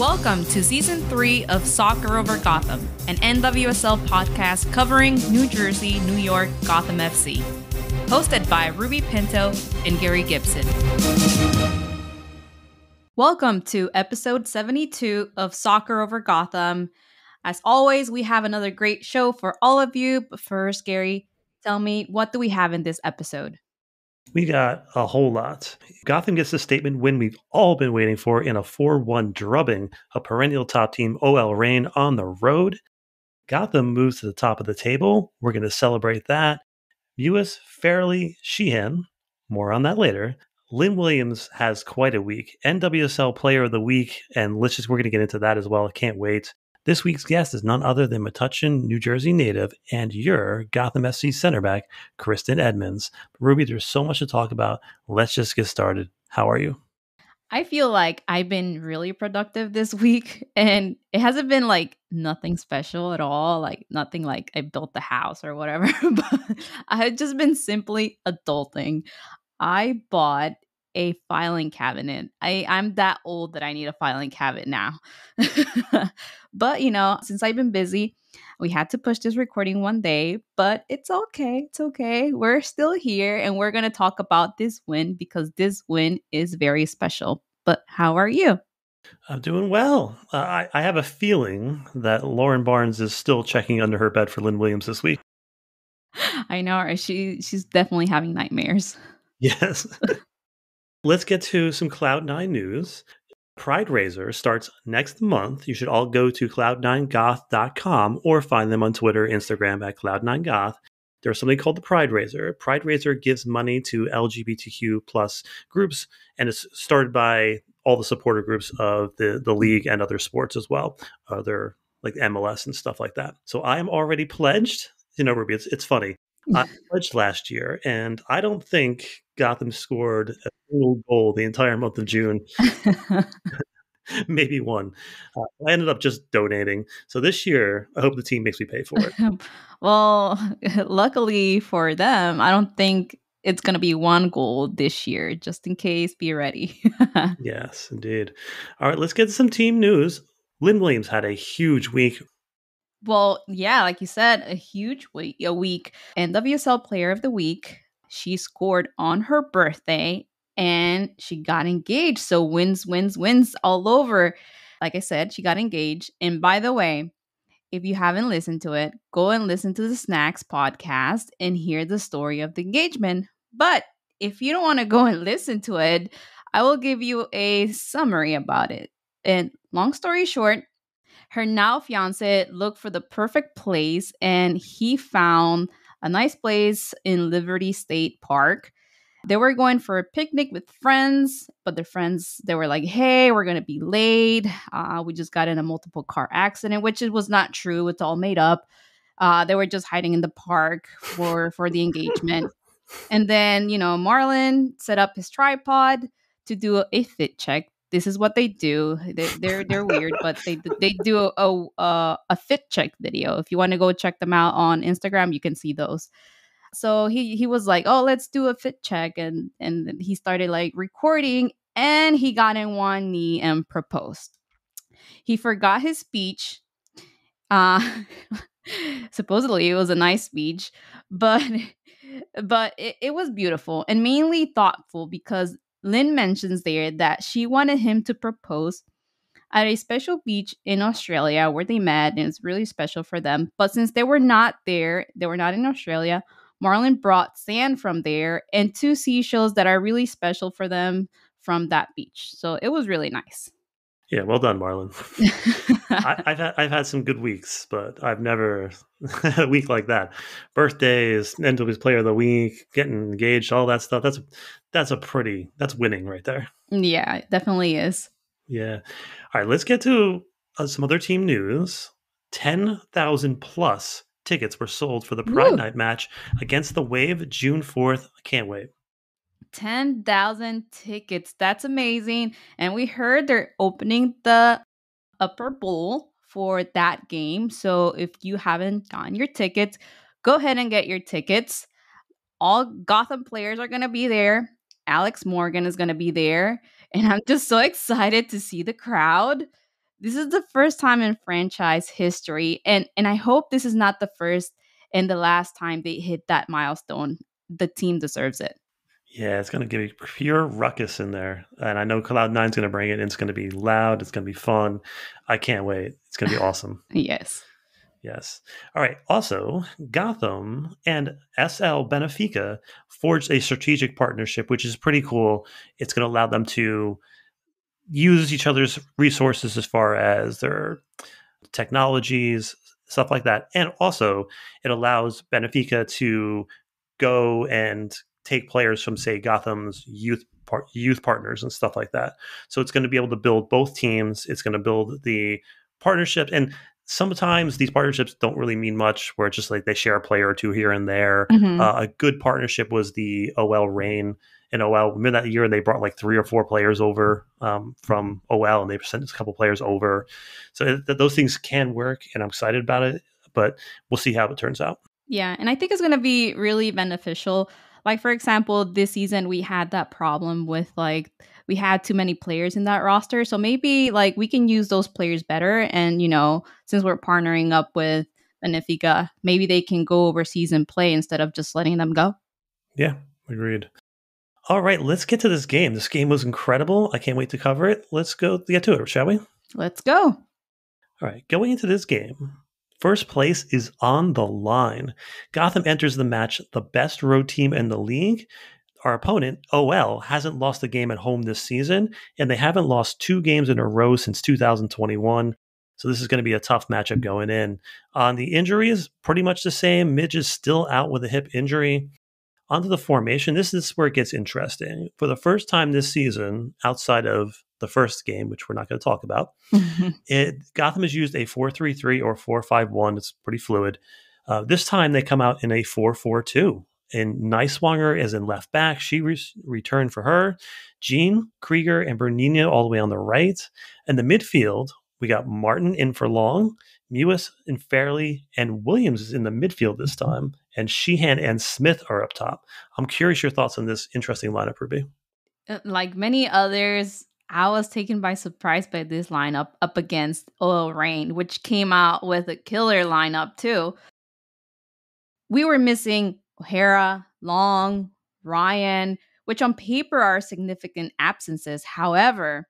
Welcome to Season 3 of Soccer Over Gotham, an NWSL podcast covering New Jersey, New York, Gotham FC. Hosted by Ruby Pinto and Gary Gibson. Welcome to episode 72 of Soccer Over Gotham. As always, we have another great show for all of you. But first, Gary, tell me, what do we have in this episode? We got a whole lot. Gotham gets the statement win we've all been waiting for in a 4-1 drubbing, a perennial top team OL Reign on the road. Gotham moves to the top of the table. We're going to celebrate that. Mewis, Farrelly, Sheehan, more on that later. Lynn Williams has quite a week. NWSL Player of the Week, and we're going to get into that as well. I can't wait. This week's guest is none other than Metuchen, New Jersey native, and your Gotham FC center back, Kristen Edmonds. Ruby, there's so much to talk about. Let's just get started. How are you? I feel like I've been really productive this week, and it hasn't been like nothing special at all, like nothing like I built the house or whatever, but I had just been simply adulting. I bought a filing cabinet. I'm that old that I need a filing cabinet now. But, since I've been busy, we had to push this recording one day, but it's okay. It's okay. We're still here and we're going to talk about this win because this win is very special. But how are you? I'm doing well. I have a feeling that Lauren Barnes is still checking under her bed for Lynn Williams this week. I know her. She's definitely having nightmares. Yes. Let's get to some Cloud9 news. Pride Raiser starts next month. You should all go to cloud9goth.com or find them on Twitter, Instagram at cloud9goth. There's something called the Pride Raiser. Pride Raiser gives money to LGBTQ plus groups, and it's started by all the supporter groups of the league and other sports as well. They're like MLS and stuff like that. So I am already pledged. Ruby, it's funny. I pledged last year, and I don't think Gotham scored a single goal the entire month of June. Maybe one. I ended up just donating. So this year, I hope the team makes me pay for it. Well, luckily for them, I don't think it's going to be one goal this year. Just in case, be ready. Yes, indeed. All right, let's get to some team news. Lynn Williams had a huge week. Well, yeah, like you said, a huge week. NWSL Player of the Week. She scored on her birthday and she got engaged. So wins all over. Like I said, she got engaged. And by the way, if you haven't listened to it, go and listen to the Snacks podcast and hear the story of the engagement. But if you don't want to go and listen to it, I will give you a summary about it. And long story short, her now fiance looked for the perfect place and he found a nice place in Liberty State Park. They were going for a picnic with friends, but their friends, they were like, hey, we're going to be late. We just got in a multiple car accident, which it was not true. It's all made up. They were just hiding in the park for the engagement. And then, Marlon set up his tripod to do a fit check. This is what they do. They're weird, but they do a fit check video. If you want to go check them out on Instagram, you can see those. So he was like, oh, let's do a fit check. And he started like recording and he got in one knee and proposed. He forgot his speech. Supposedly it was a nice speech, but it was beautiful and mainly thoughtful because Lynn mentions there that she wanted him to propose at a special beach in Australia where they met, and it's really special for them. But since they were not there, they were not in Australia, Marlon brought sand from there and 2 seashells that are really special for them from that beach. So it was really nice. Yeah, well done, Marlon. I've had some good weeks, but I've never had a week like that. Birthdays, NWSL Player of the Week, getting engaged, all that stuff. That's winning right there. Yeah, it definitely is. Yeah. All right, let's get to some other team news. 10,000 plus tickets were sold for the Pride Night match against the Wave June 4th. I can't wait. 10,000 tickets. That's amazing. And we heard they're opening the upper bowl for that game. So if you haven't gotten your tickets, go ahead and get your tickets. All Gotham players are going to be there. Alex Morgan is going to be there. And I'm just so excited to see the crowd This is the first time in franchise history, and I hope this is not the first and the last time they hit that milestone. The team deserves it. Yeah, it's going to give a pure ruckus in there. And I know Cloud9's going to bring it. And it's going to be loud. It's going to be fun. I can't wait. It's going to be awesome. Yes. Yes. All right. Also, Gotham and SL Benfica forged a strategic partnership, which is pretty cool. It's going to allow them to use each other's resources as far as their technologies, stuff like that. And also, it allows Benfica to go and take players from, say, Gotham's youth partners and stuff like that. So it's going to be able to build both teams. It's going to build the partnership. And sometimes these partnerships don't really mean much, where it's just like they share a player or two here and there. Mm-hmm. A good partnership was the OL Reign and OL. Remember that year they brought like 3 or 4 players over from OL, and they sent a couple players over. So those things can work, and I'm excited about it, but we'll see how it turns out. Yeah, and I think it's going to be really beneficial. Like, for example, this season we had that problem with, like, we had too many players in that roster. So maybe, like, we can use those players better. And, you know, since we're partnering up with Benfica, maybe they can go overseas and play instead of just letting them go. Yeah, agreed. All right, let's get to this game. This game was incredible. I can't wait to cover it. Let's go get to it, shall we? Let's go. All right, going into this game, first place is on the line. Gotham enters the match the best road team in the league. Our opponent, OL, hasn't lost a game at home this season, and they haven't lost 2 games in a row since 2021. So this is going to be a tough matchup going in. On the injuries, pretty much the same. Midge is still out with a hip injury. Onto the formation. This is where it gets interesting. For the first time this season, outside of the first game, which we're not going to talk about, Gotham has used a 4-3-3 or 4-5-1. It's pretty fluid. This time they come out in a 4-4-2. And Neiswanger is in left back. She returned for her. Jean, Krieger, and Bernina all the way on the right. And the midfield, we got Martin in for Long, Mewis and Farrelly, and Williams is in the midfield this time. And Sheehan and Smith are up top. I'm curious your thoughts on this interesting lineup, Ruby. Like many others, I was taken by surprise by this lineup up against OL Reign, which came out with a killer lineup too. We were missing O'Hara, Long, Ryan, which on paper are significant absences. However,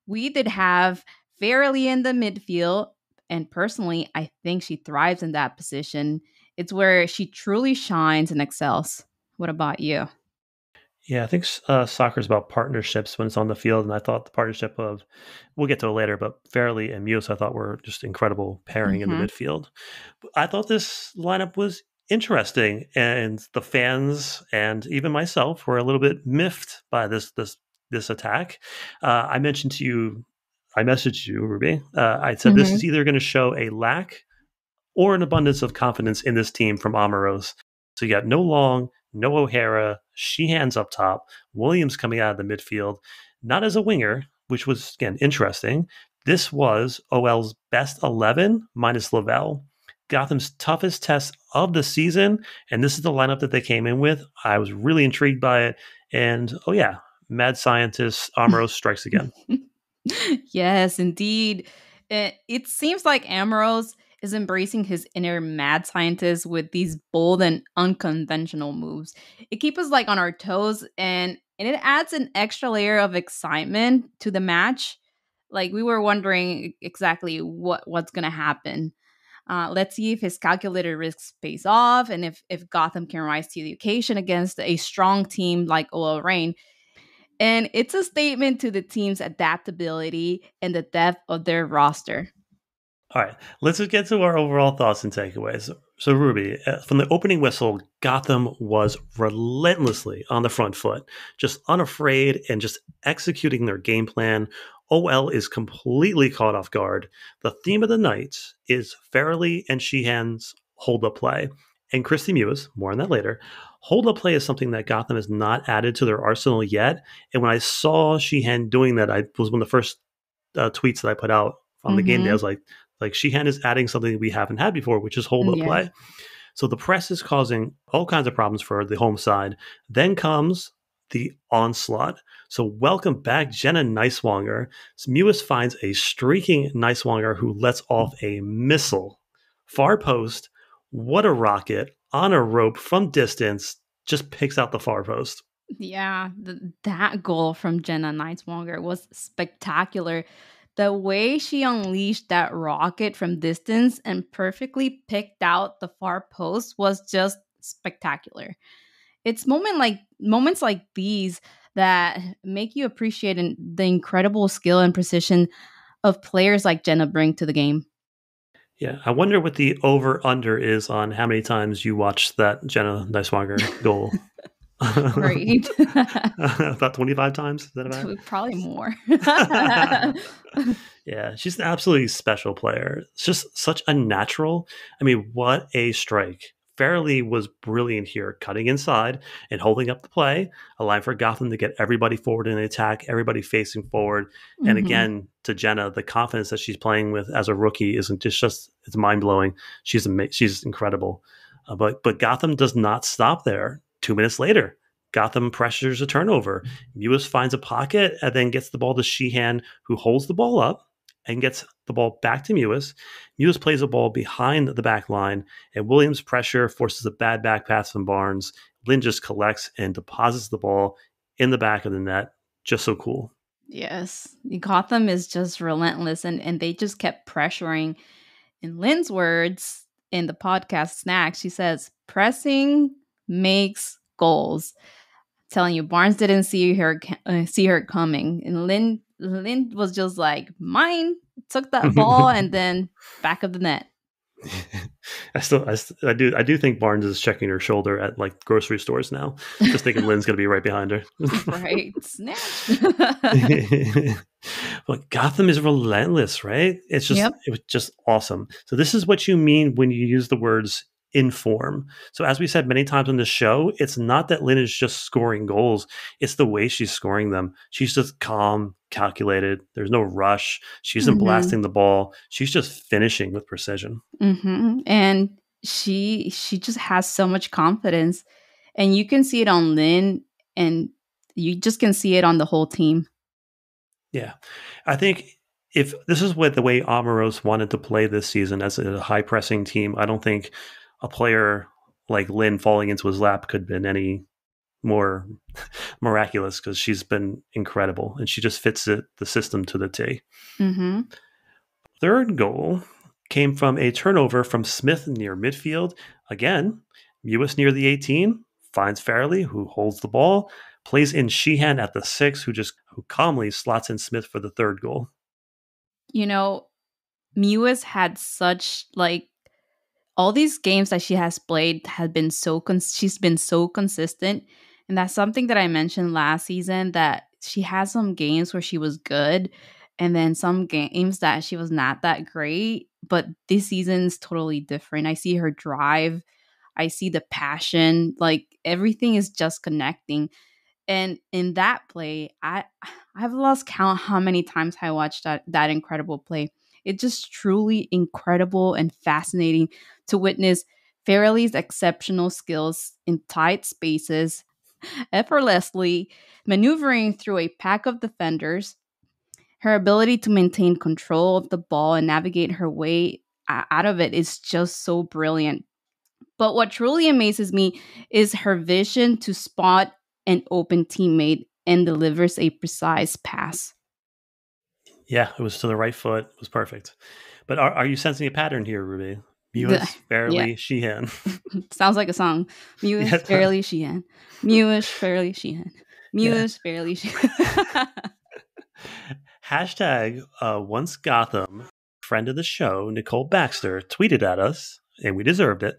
we did have Farrelly in the midfield, and personally, I think she thrives in that position. It's where she truly shines and excels. What about you? Yeah, I think soccer is about partnerships when it's on the field, and I thought the partnership of, we'll get to it later, but Farrelly and Mewis I thought were just incredible pairing in the midfield. I thought this lineup was interesting, and the fans and even myself were a little bit miffed by this attack. I messaged you, Ruby. I said this is either going to show a lack or an abundance of confidence in this team from Amoros. So you got no Long, no O'Hara, Sheehan's up top, Williams coming out of the midfield, not as a winger, which was, again, interesting. This was OL's best 11 minus Lavelle. Gotham's toughest test of the season, and this is the lineup that they came in with. I was really intrigued by it, and oh yeah, mad scientist Amoros strikes again. Yes, indeed. It seems like Amoros is embracing his inner mad scientist with these bold and unconventional moves. It keeps us like on our toes, and it adds an extra layer of excitement to the match. Like, we were wondering exactly what's gonna happen. Let's see if his calculated risks pays off, and if Gotham can rise to the occasion against a strong team like OL Reign. And it's a statement to the team's adaptability and the depth of their roster. All right, let's just get to our overall thoughts and takeaways. So, Ruby, from the opening whistle, Gotham was relentlessly on the front foot, just unafraid and just executing their game plan. OL is completely caught off guard. The theme of the night is Farrelly and Sheehan's hold-up play. And Christy Mewis, more on that later, hold-up play is something that Gotham has not added to their arsenal yet. And when I saw Sheehan doing that, I was one of the first tweets that I put out on the game day. I was like Sheehan is adding something we haven't had before, which is hold-up play. So the press is causing all kinds of problems for the home side. Then comes the onslaught. So welcome back, Jenna Neiswanger. Mewis finds a streaking Neiswanger who lets off a missile. Far post, what a rocket, on a rope from distance, just picks out the far post. Yeah, that goal from Jenna Neiswanger was spectacular. The way she unleashed that rocket from distance and perfectly picked out the far post was just spectacular. It's moments like these that make you appreciate the incredible skill and precision of players like Jenna bring to the game. Yeah, I wonder what the over-under is on how many times you watched that Jenna Neiswanger goal. Right. About 25 times? Is that about? Probably more. Yeah, she's an absolutely special player. It's just such a natural. I mean, what a strike. Farrelly was brilliant here, cutting inside and holding up the play, allowing for Gotham to get everybody forward in the attack, everybody facing forward. And again, to Jenna, the confidence that she's playing with as a rookie isn't just it's mind-blowing. She's incredible. But Gotham does not stop there. 2 minutes later, Gotham pressures a turnover. Mewis finds a pocket and then gets the ball to Sheehan, who holds the ball up and gets the ball back to Mewis. Mewis plays a ball behind the back line, and Williams' pressure forces a bad back pass from Barnes. Lynn just collects and deposits the ball in the back of the net. Just so cool. Yes. Gotham is just relentless, and they just kept pressuring. In Lynn's words, in the podcast Snacks, she says, pressing makes goals. Telling you, Barnes didn't see her coming, and Lynn was just like, mine, took that ball and then back of the net. I do think Barnes is checking her shoulder at like grocery stores now, just thinking Lynn's gonna be right behind her. Right, snatch. But Gotham is relentless, right? It was just awesome. So this is what you mean when you use the words inform. So as we said many times on the show, it's not that Lynn is just scoring goals. It's the way she's scoring them. She's just calm, calculated. There's no rush. She isn't blasting the ball. She's just finishing with precision. And she just has so much confidence. And you can see it on Lynn, and you just can see it on the whole team. Yeah. I think if this is what the way Amoros wanted to play this season as a high pressing team, I don't think a player like Lynn falling into his lap could have been any more miraculous, because she's been incredible and she just fits the system to the T. Third goal came from a turnover from Smith near midfield. Again, Mewis near the 18 finds Farrelly, who holds the ball, plays in Sheehan at the 6, who calmly slots in Smith for the third goal. You know, Mewis had such all these games that she has played have been she's been so consistent. And that's something that I mentioned last season, that she had some games where she was good and then some games that she was not that great. But this season is totally different. I see her drive. I see the passion. Like, everything is just connecting. And in that play, I've lost count how many times I watched that incredible play. It's just truly incredible and fascinating to witness Farrelly's exceptional skills in tight spaces, effortlessly maneuvering through a pack of defenders. Her ability to maintain control of the ball and navigate her way out of it is just so brilliant. But what truly amazes me is her vision to spot an open teammate and delivers a precise pass. Yeah, it was to the right foot. It was perfect. But are you sensing a pattern here, Ruby? Mewis, Farrelly, Sheehan. Sounds like a song. Mewis, Farrelly, Sheehan. Mewis, Farrelly, Sheehan. Mewis, Farrelly, Sheehan. Hashtag once Gotham, friend of the show, Nicole Baxter, tweeted at us, and we deserved it.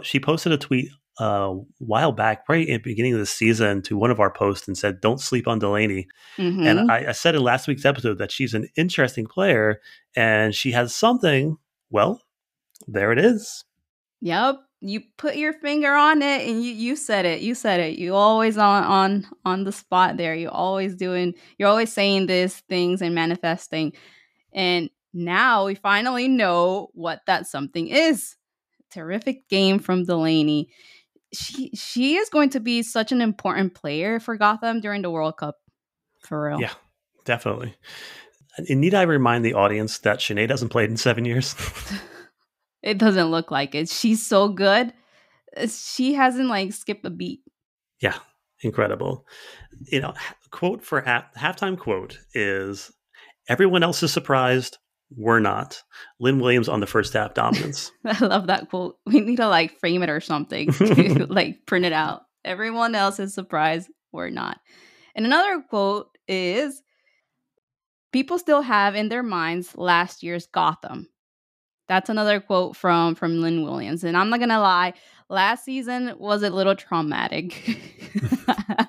She posted a tweet a while back, right at the beginning of the season, to one of our posts and said, "Don't sleep on Delaney." And I said in last week's episode that she's an interesting player and she has something. Well, there it is. Yep. You put your finger on it and you said it. You said it. You always on the spot there. You're always saying these things and manifesting. And now we finally know what that something is. Terrific game from Delaney. she is going to be such an important player for Gotham during the World Cup, for real. Yeah, definitely. And need I remind the audience that Sinead hasn't played in 7 years? It doesn't look like it. She's so good. She hasn't like skipped a beat. Yeah, incredible. Quote for halftime quote is, "Everyone else is surprised. We're not." Lynn Williams on the first half dominance. I love that quote. We need to like frame it or something to like print it out. Everyone else is surprised. We're not. And another quote is, people still have in their minds last year's Gotham. That's another quote from Lynn Williams. And I'm not gonna lie, last season was a little traumatic.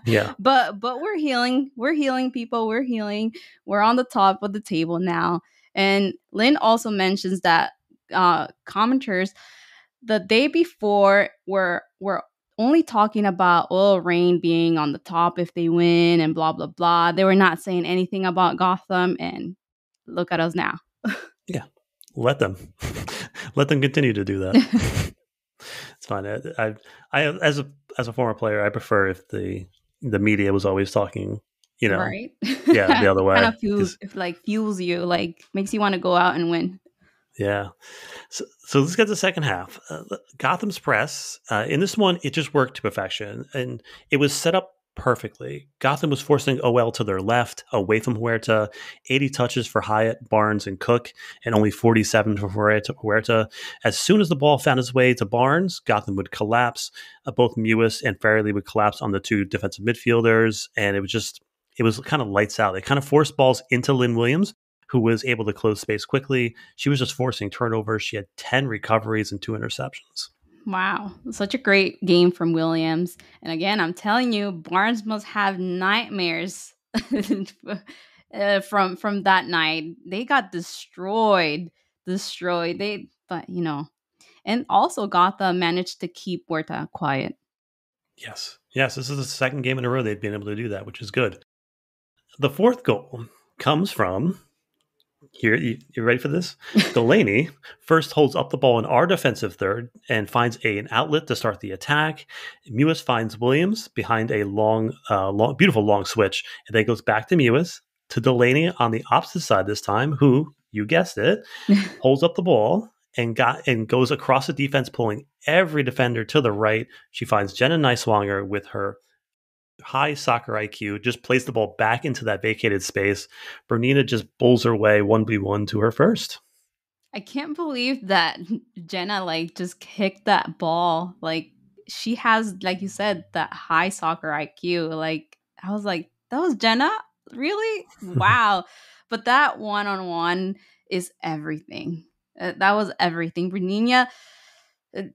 Yeah. But we're healing. We're healing, people. We're healing. We're on the top of the table now. And Lynn also mentions that commenters the day before were only talking about Rain being on the top if they win and blah blah blah. They were not saying anything about Gotham, and look at us now. Yeah. Let them continue to do that. It's fine. I as a former player, I prefer if the media was always talking, Right? Yeah, the other way. Kind of fuels you, like makes you want to go out and win. Yeah. So let's get to the second half. Gotham's press in this one, it just worked to perfection, and it was set up perfectly. Gotham was forcing OL to their left, away from Huerta. 80 touches for Hyatt, Barnes, and Cook, and only 47 for Huerta. As soon as the ball found its way to Barnes, Gotham would collapse. Both Mewis and Farrelly would collapse on the two defensive midfielders, and it was kind of lights out. They kind of forced balls into Lynn Williams, who was able to close space quickly. She was just forcing turnovers. She had 10 recoveries and 2 interceptions. Wow. Such a great game from Williams. And again, I'm telling you, Barnes must have nightmares from that night. They got destroyed. But and also Gotham managed to keep Huerta quiet. Yes. This is the second game in a row they've been able to do that, which is good. The fourth goal comes from, here, you ready for this? Delaney first holds up the ball in our defensive third and finds an outlet to start the attack. Mewis finds Williams behind a beautiful long switch, and then goes back to Mewis, to Delaney on the opposite side this time, who, you guessed it, holds up the ball and goes across the defense, pulling every defender to the right. She finds Jenna Neiswanger with her high soccer IQ, just plays the ball back into that vacated space. Bernina just bowls her way 1v1 to her first. I can't believe that Jenna just kicked that ball. She has, like you said, that high soccer IQ. I was like, that was Jenna? Really? Wow. But that one-on-one is everything. That was everything. Bernina,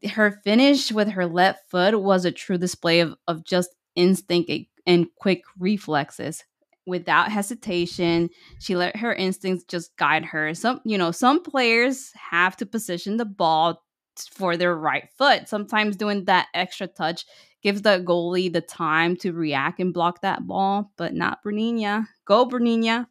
her finish with her left foot was a true display of just instinct and quick reflexes. Without hesitation, she let her instincts just guide her. Some players have to position the ball for their right foot. Sometimes doing that extra touch gives the goalie the time to react and block that ball, but not Bernina. Go, Bernina.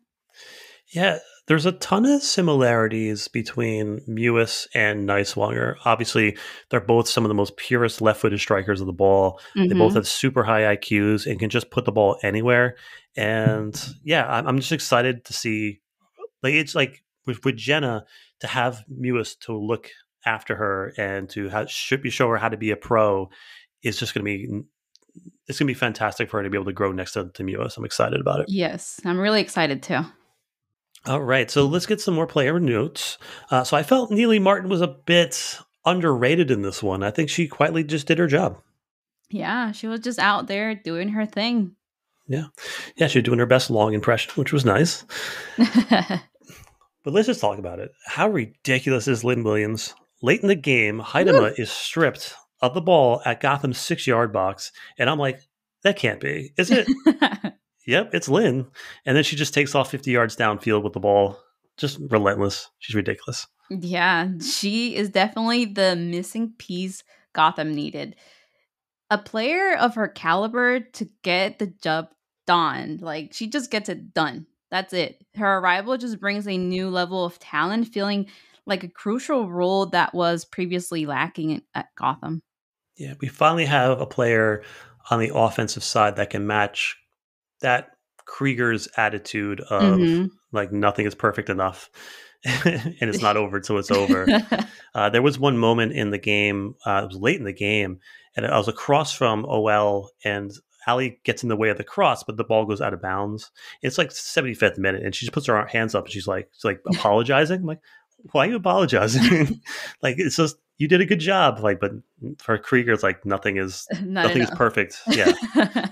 Yeah, there's a ton of similarities between Mewis and Neiswanger. Obviously, they're both some of the most purest left-footed strikers of the ball. Mm-hmm. They both have super high IQs and can just put the ball anywhere. And yeah, I'm just excited to see. It's like with Jenna, to have Mewis to look after her and to show her how to be a pro is just going to be. It's going to be fantastic for her to be able to grow next to Mewis. I'm excited about it. Yes, I'm really excited too. All right, so let's get some more player notes. So I felt Neely Martin was a bit underrated in this one. I think she quietly just did her job. Yeah, she was just out there doing her thing. Yeah, she was doing her best long impression, which was nice. But let's just talk about it. How ridiculous is Lynn Williams? Late in the game, Heidema is stripped of the ball at Gotham's 6-yard box, and I'm like, that can't be, is it? Yep, it's Lynn. And then she just takes off 50 yards downfield with the ball. Just relentless. She's ridiculous. Yeah, she is definitely the missing piece Gotham needed. A player of her caliber to get the job done. She just gets it done. That's it. Her arrival just brings a new level of talent, feeling like a crucial role that was previously lacking at Gotham. Yeah, we finally have a player on the offensive side that can match that Krieger's attitude of Mm-hmm. like nothing is perfect enough and it's not over until it's over. There was one moment in the game, it was late in the game, and I was across from OL, and Ali gets in the way of the cross, but the ball goes out of bounds. It's like 75th minute, and she just puts her hands up and she's like apologizing. I'm like, why are you apologizing? Like, it's just, you did a good job. Like, but for Krieger, it's like Not nothing is enough. perfect. Yeah,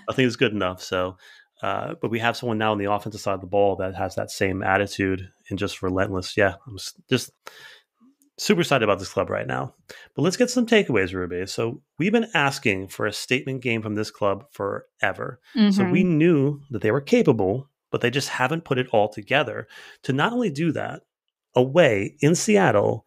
nothing is good enough. So, but we have someone now on the offensive side of the ball that has that same attitude and just relentless. Yeah, I'm just super excited about this club right now. But let's get some takeaways, Ruby. So we've been asking for a statement game from this club forever. So we Mm-hmm. knew that they were capable, but they just haven't put it all together to not only do that away in Seattle.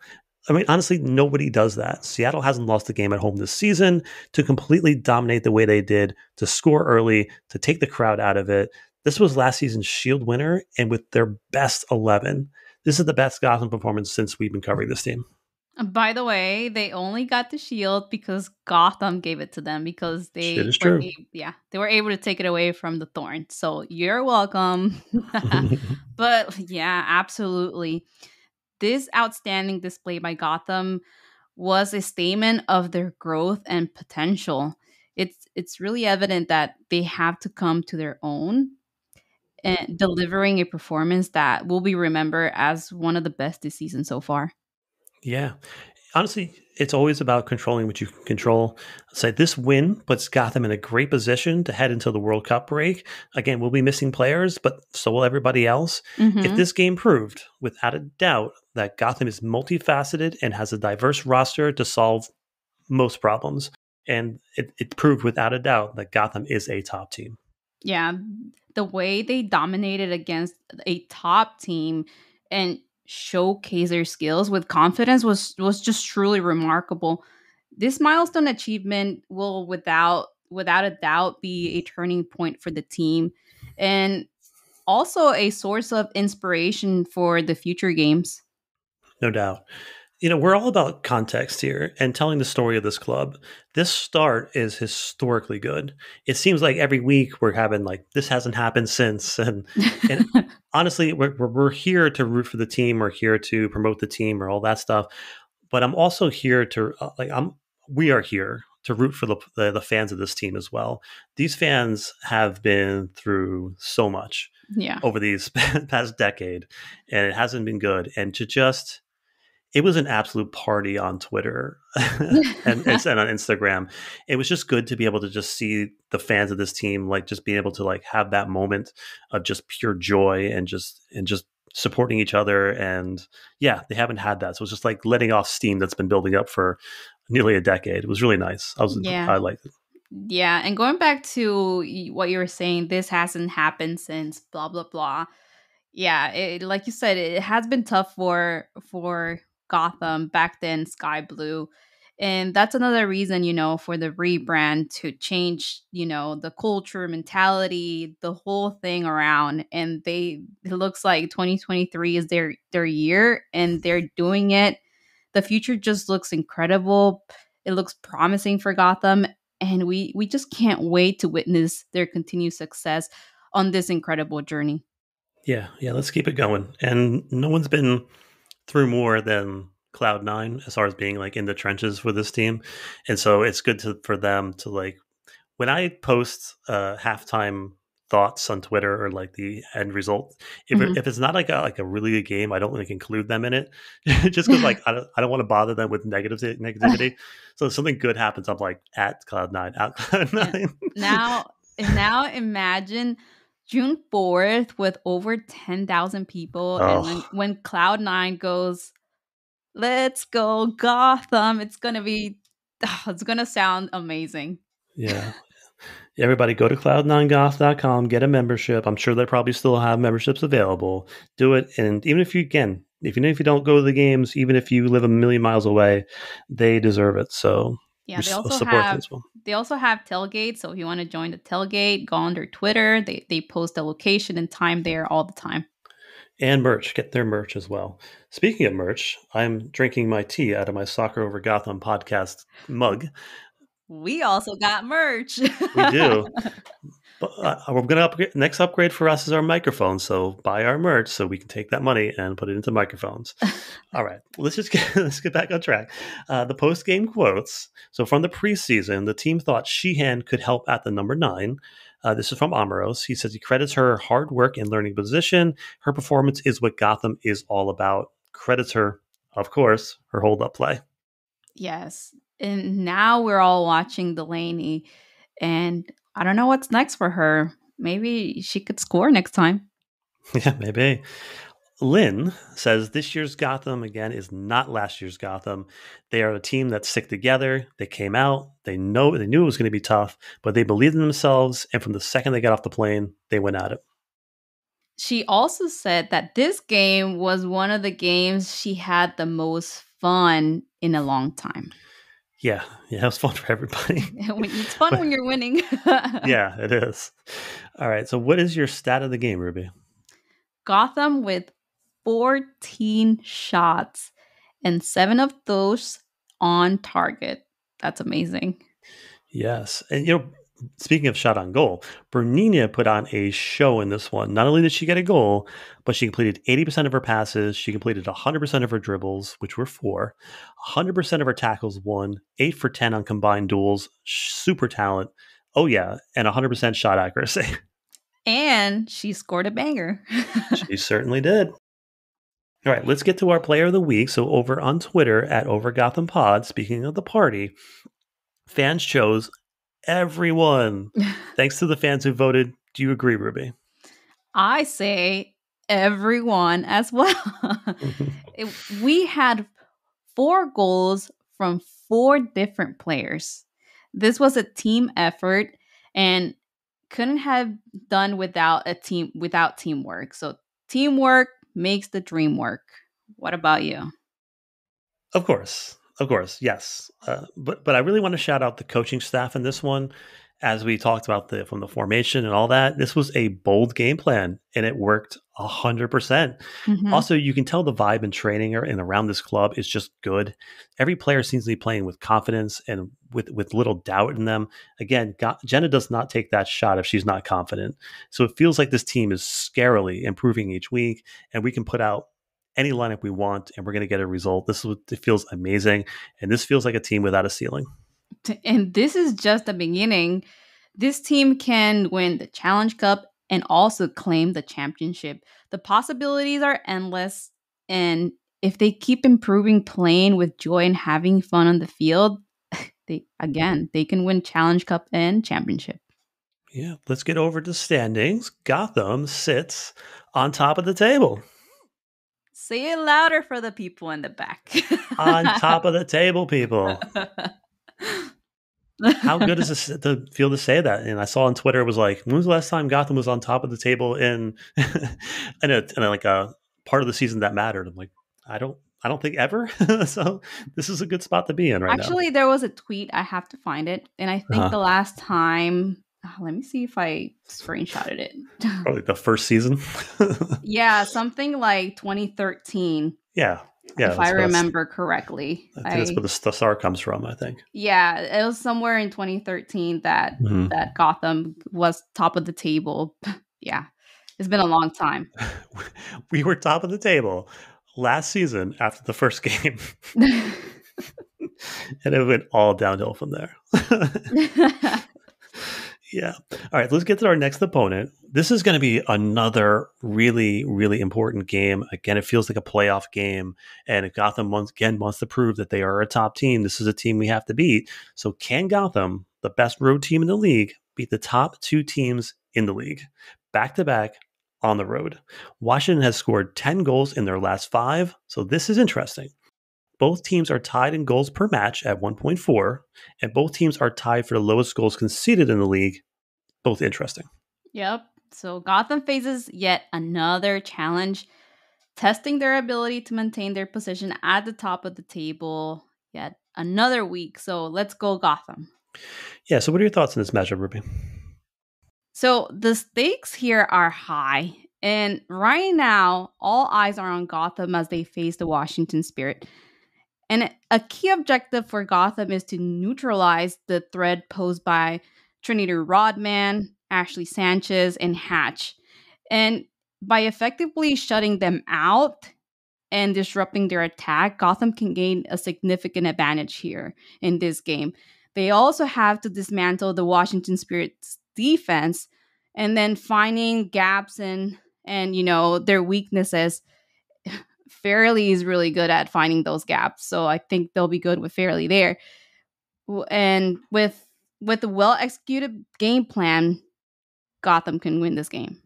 I mean, honestly, nobody does that. Seattle hasn't lost a game at home this season. To completely dominate the way they did, to score early, to take the crowd out of it. This was last season's Shield winner, and with their best 11. This is the best Gotham performance since we've been covering this team. By the way, they only got the shield because Gotham gave it to them because Shit is true. they were able to take it away from the Thorn. So you're welcome. But yeah, absolutely. This outstanding display by Gotham was a statement of their growth and potential. It's really evident that they have to come to their own and delivering a performance that will be remembered as one of the best this season so far. Yeah. Honestly, it's always about controlling what you can control. So this win puts Gotham in a great position to head into the World Cup break. Again, we'll be missing players, but so will everybody else. If Hmm. this game proved, without a doubt, that Gotham is multifaceted and has a diverse roster to solve most problems. And it proved without a doubt that Gotham is a top team. Yeah, the way they dominated against a top team and showcase their skills with confidence was just truly remarkable. This milestone achievement will without a doubt be a turning point for the team and also a source of inspiration for the future games. No doubt. We're all about context here and telling the story of this club. This start is historically good. It seems like every week we're having like this hasn't happened since, and honestly, we're here to root for the team. We're here to promote the team or all that stuff. But I'm also here to we are here to root for the fans of this team as well. These fans have been through so much Yeah. over these past decade, and it hasn't been good. And to just it was an absolute party on Twitter and on Instagram. It was just good to be able to just see the fans of this team, like just being able to like have that moment of just pure joy and just supporting each other. And yeah, they haven't had that. So it's just like letting off steam that's been building up for nearly a decade. It was really nice. Yeah. I liked it. Yeah, and going back to what you were saying, this hasn't happened since blah blah blah. Yeah, like you said, it has been tough for Gotham back then, Sky Blue, and that's another reason, for the rebrand to change, the culture, mentality, the whole thing around. And it looks like 2023 is their year, and they're doing it. The future just looks incredible. It looks promising for Gotham, and we just can't wait to witness their continued success on this incredible journey. Yeah, yeah. Let's keep it going. And no one's been through more than Cloud9 as far as being like in the trenches with this team, and so it's good for them to like when I post halftime thoughts on Twitter or like the end result, Mhm. if it's not like a really good game, I don't like include them in it, just because like I don't want to bother them with negativity. So if something good happens, I'm like at Cloud9, at Yeah. Cloud9. Now imagine June 4th with over 10,000 people, and Oh when Cloud9 goes, "Let's go Gotham." It's going to sound amazing. yeah. Everybody go to cloud9goth.com, get a membership. I'm sure they probably still have memberships available. Do it. And even if you can, even if you don't go to the games, even if you live a million miles away, they deserve it. So Yeah, support them as well. they also have tailgates, so if you want to join the tailgate, go on their Twitter. They post the location and time there all the time. And merch. Get their merch as well. Speaking of merch, I'm drinking my tea out of my Soccer Over Gotham podcast mug. We also got merch. We do. But we're going to upgrade. Next upgrade for us is our microphone. So buy our merch so we can take that money and put it into microphones. All right, let's get back on track. The post game quotes. So from the preseason, the team thought Sheehan could help at the number 9. This is from Amoros. He says he credits her hard work and learning position. Her performance is what Gotham is all about. Credits her, of course, her hold up play. Yes. And now we're all watching Delaney, and I don't know what's next for her. Maybe she could score next time. Yeah, maybe. Lynn says this year's Gotham, again, is not last year's Gotham. They are a team that stick together. They came out. They knew it was going to be tough, but they believed in themselves. And from the second they got off the plane, they went at it. She also said that this game was one of the games she had the most fun in a long time. Yeah, it was fun for everybody. It's fun when you're winning. Yeah, it is. All right, so what is your stat of the game, Ruby? Gotham with 14 shots and 7 of those on target. That's amazing. Yes. And, speaking of shot on goal, Bernina put on a show in this one. Not only did she get a goal, but she completed 80% of her passes. She completed 100% of her dribbles, which were 4. 100% of her tackles won. 8 for 10 on combined duels. Super talent. Oh, yeah. And 100% shot accuracy. And she scored a banger. She certainly did. All right, let's get to our player of the week. So over on Twitter at @OverGothamPod, speaking of the party, fans chose everyone. Thanks to the fans who voted. Do you agree, Ruby? I say everyone as well. We had 4 goals from 4 different players. This was a team effort and couldn't have done without teamwork. So teamwork makes the dream work. What about you? Of course, yes. But I really want to shout out the coaching staff in this one. As we talked about from the formation and all that, this was a bold game plan, and it worked 100%. Mm-hmm. Also, you can tell the vibe in training and around this club is just good. Every player seems to be playing with confidence and with little doubt in them. Again, Jenna does not take that shot if she's not confident. So it feels like this team is scarily improving each week, and we can put out any lineup we want, and we're going to get a result. It feels amazing, and this feels like a team without a ceiling. And this is just the beginning. This team can win the Challenge Cup and also claim the championship. The possibilities are endless, and if they keep improving, playing with joy and having fun on the field, they can win Challenge Cup and championship. Yeah, let's get over to standings. Gotham sits on top of the table. Say it louder for the people in the back. On top of the table, people. How good is this to feel to say that? And I saw on Twitter, it was like, when was the last time Gotham was on top of the table in like a part of the season that mattered? I'm like, I don't think ever. So this is a good spot to be in right now. Actually, there was a tweet. I have to find it. And I think the last time, let me see if I screenshotted it. Probably the first season. Yeah, something like 2013. Yeah. If I remember correctly. I think that's where the star comes from, I think. Yeah, it was somewhere in 2013 that Gotham was top of the table. Yeah, it's been a long time. We were top of the table last season after the first game. And it went all downhill from there. Yeah. All right, let's get to our next opponent. This is going to be another really, really important game. Again, it feels like a playoff game. And if Gotham wants to prove that they are a top team, this is a team we have to beat. So can Gotham, the best road team in the league, beat the top 2 teams in the league back-to-back on the road? Washington has scored 10 goals in their last 5. So this is interesting. Both teams are tied in goals per match at 1.4, and both teams are tied for the lowest goals conceded in the league. Both interesting. Yep. So Gotham faces yet another challenge, testing their ability to maintain their position at the top of the table yet another week. So let's go Gotham. Yeah, so what are your thoughts on this matchup, Ruby? So the stakes here are high. And right now, all eyes are on Gotham as they face the Washington Spirit. And a key objective for Gotham is to neutralize the threat posed by Trinity Rodman, Ashley Sanchez, and Hatch. And by effectively shutting them out and disrupting their attack, Gotham can gain a significant advantage here in this game. They also have to dismantle the Washington Spirit's defense and then finding gaps and their weaknesses. Farrelly is really good at finding those gaps, so I think they'll be good with Farrelly there. And with a well executed game plan, Gotham can win this game.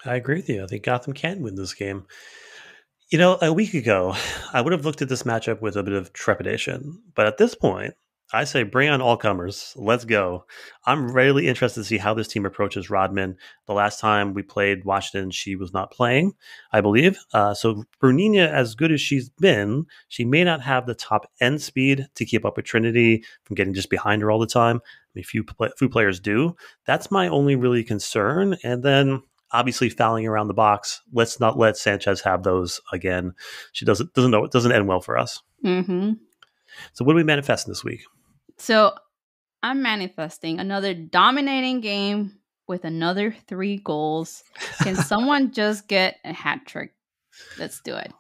I agree with you. I think Gotham can win this game. You know, a week ago, I would have looked at this matchup with a bit of trepidation. But at this point, I say bring on all comers. Let's go. I'm really interested to see how this team approaches Rodman. The last time we played Washington, she was not playing, I believe. So Brunina, as good as she's been, she may not have the top end speed to keep up with Trinity from getting just behind her all the time. I mean, few players do. That's my only really concern. And then obviously fouling around the box. Let's not let Sanchez have those again. She doesn't know. It doesn't end well for us. Mm-hmm. So what are we manifesting this week? So I'm manifesting another dominating game with another 3 goals. Can someone just get a hat trick? Let's do it.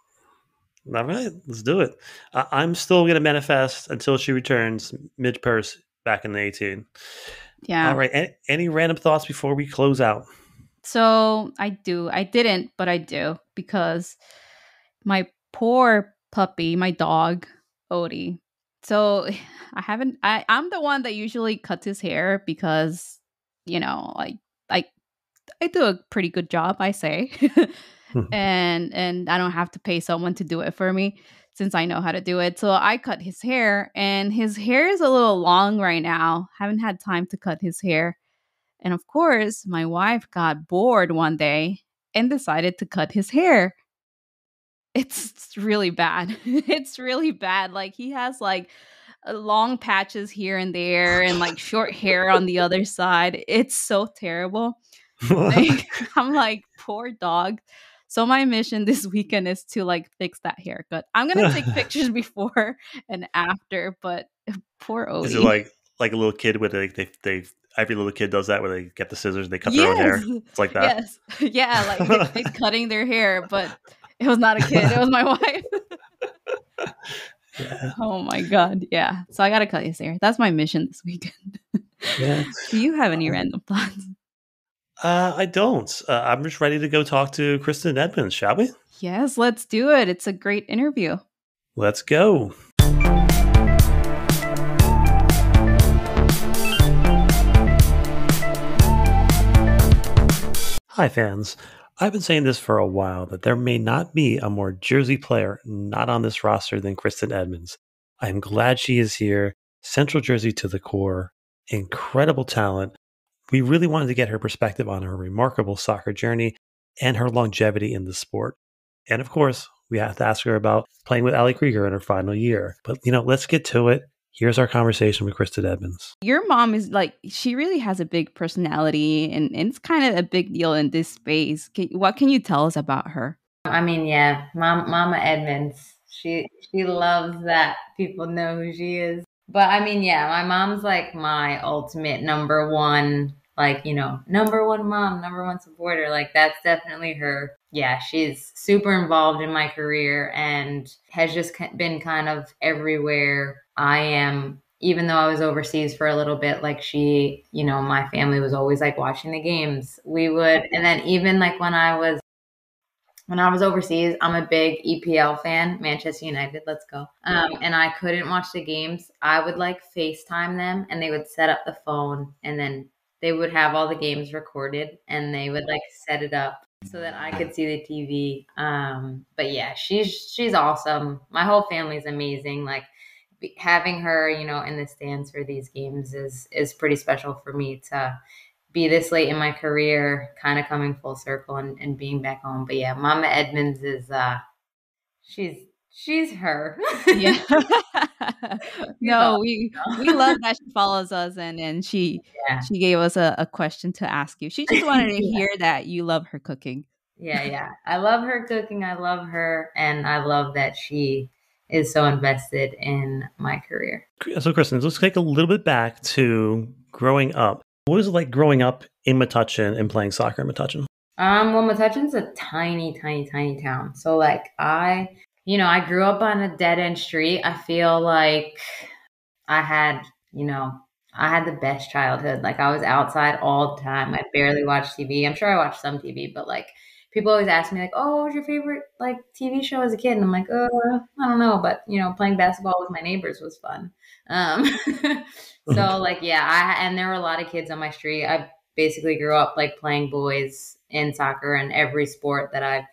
All right, let's do it. I'm still going to manifest until she returns mid-purse back in the 18. Yeah. All right. Any random thoughts before we close out? So I didn't, but I do, because my poor puppy, my dog, Odie. So I'm the one that usually cuts his hair because, like I do a pretty good job, I say. and I don't have to pay someone to do it for me since I know how to do it. So I cut his hair, and his hair is a little long right now. Haven't had time to cut his hair. And of course, my wife got bored one day and decided to cut his hair. It's really bad. It's really bad. Like, he has like long patches here and there and like short hair on the other side. It's so terrible. Like, I'm like, poor dog. So my mission this weekend is to like fix that haircut. I'm gonna take pictures before and after, but poor Odie. Is it like a little kid with they every little kid does that where they get the scissors, they cut their own hair. It's like that. Yes. Yeah, like they're cutting their hair, but it was not a kid. It was my wife. Yeah. Oh my God. Yeah. So I gotta cut his hair. That's my mission this weekend. Yeah. Do you have any random thoughts? I don't. I'm just ready to go talk to Kristen Edmonds, shall we? Yes, let's do it. It's a great interview. Let's go. Hi, fans. I've been saying this for a while, that there may not be a more Jersey player not on this roster than Kristen Edmonds. I am glad she is here. Central Jersey to the core. Incredible talent. We really wanted to get her perspective on her remarkable soccer journey and her longevity in the sport. And of course, we have to ask her about playing with Ali Krieger in her final year. But, let's get to it. Here's our conversation with Kristen Edmonds. Your mom is like, she really has a big personality, and it's kind of a big deal in this space. What can you tell us about her? I mean, yeah, Mama Edmonds. She loves that people know who she is. But I mean, yeah, my mom's like my ultimate number one, like, number one mom, number one supporter. Like, that's definitely her. Yeah, she's super involved in my career and has just been kind of everywhere I am. Even though I was overseas for a little bit, like, she, my family was always like watching the games. We would, and then even like when I was overseas, I'm a big EPL fan, Manchester United, let's go. And I couldn't watch the games. I would like FaceTime them, and they would set up the phone, and then they would have all the games recorded, and they would like set it up so that I could see the TV. But yeah, she's awesome. My whole family's amazing. Like, having her, in the stands for these games is pretty special for me to be this late in my career, kind of coming full circle and being back home. But yeah, Mama Edmonds is she's her. Yeah. No, we love that she follows us, and she gave us a question to ask you. She just wanted to hear that you love her cooking. Yeah. I love her cooking. I love her, and I love that she is so invested in my career. So, Kristen, let's take a little bit back to growing up. What was it like growing up in Metuchen and playing soccer in Metuchen? Well, Metuchen's a tiny, tiny, tiny town. So like I grew up on a dead end street. I feel like I had, I had the best childhood. Like I was outside all the time. I barely watched TV. I'm sure I watched some TV, but like people always ask me like, "Oh, what was your favorite like TV show as a kid?" And I'm like, I don't know, but playing basketball with my neighbors was fun. Um, so like, yeah, and there were a lot of kids on my street. I basically grew up like playing boys in soccer and every sport that